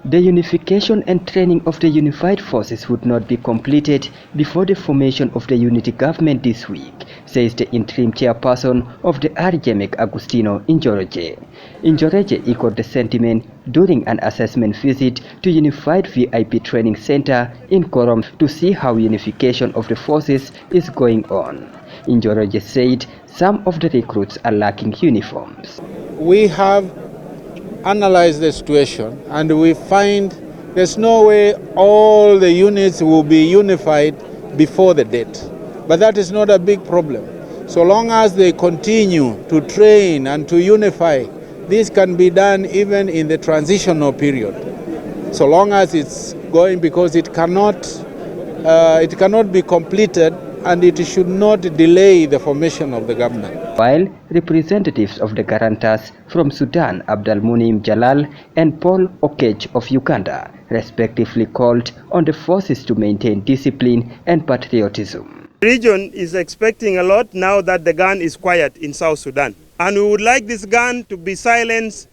The unification and training of the unified forces would not be completed before the formation of the unity government this week, says the interim chairperson of the RJMEC, Agustino Injoroje. Injoroje echoed the sentiment during an assessment visit to Unified VIP Training Center in Korom to see how unification of the forces is going on. Injoroje said some of the recruits are lacking uniforms. We have analyze the situation and we find there's no way all the units will be unified before the date. But that is not a big problem. So long as they continue to train and to unify, this can be done even in the transitional period. So long as it's going, because it cannot be completed and it should not delay the formation of the government. While representatives of the guarantors from Sudan, Abdalmunim Jalal and Paul Okech of Uganda, respectively called on the forces to maintain discipline and patriotism. The region is expecting a lot now that the gun is quiet in South Sudan. And we would like this gun to be silenced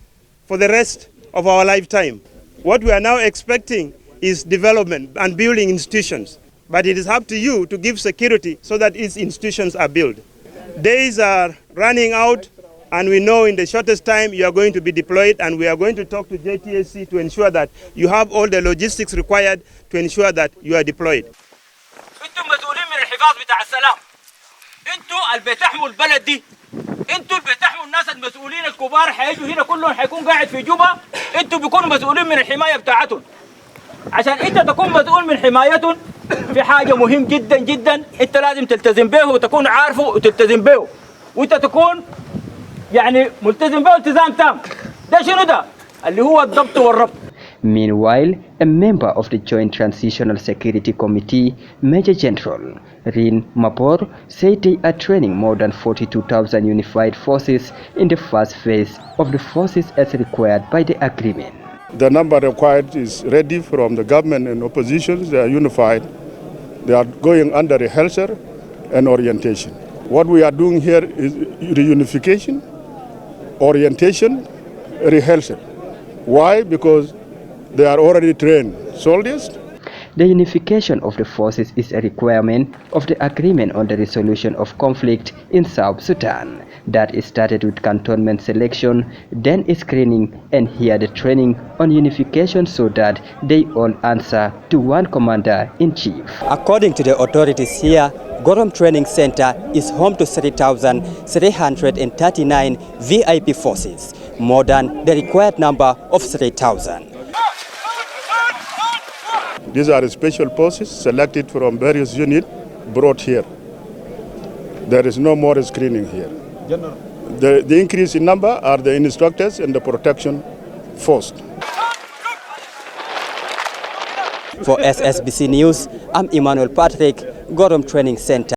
for the rest of our lifetime. What we are now expecting is development and building institutions. But it is up to you to give security so that its institutions are built. Days are running out, and we know in the shortest time you are going to be deployed, and we are going to talk to JTSC to ensure that you have all the logistics required to ensure that you are deployed. انتم مسؤولين من الحفاظ بتاع السلام. انتم اللي بتحموا البلد دي. انتم اللي بتحموا الناس المسؤولين الكبار حيجوا هنا كلهم حيكون قاعد في جوبا. انتم بيكونوا مسؤولين من الحماية بتاعتهم. عشان انت تكون مسؤول من حمايتهم في حاجة مهم جدا جدا، انت لازم تلتزم به وتكون عارفه وتلتزم به، وانت تكون يعني ملتزم به التزام تام. ده شنو ده؟ اللي هو الضبط والربط. Meanwhile, a member of the Joint Transitional Security Committee, Major General Rin Mapor, said they are training more than 42,000 unified forces in the first phase of the forces as required by the agreement. The number required is ready from the government and opposition. They are unified. They are going under rehearsal and orientation. What we are doing here is reunification, orientation, rehearsal. Why? Because they are already trained soldiers. The unification of the forces is a requirement of the agreement on the resolution of conflict in South Sudan that is started with cantonment selection, then screening, and here the training on unification so that they all answer to one commander-in-chief. According to the authorities here, Gorom Training Center is home to 3,339 VIP forces, more than the required number of 3,000. These are special forces selected from various units brought here. There is no more screening here. The increase in number are the instructors and the protection force. For SSBC News, I'm Emmanuel Patrick, Gorom Training Center.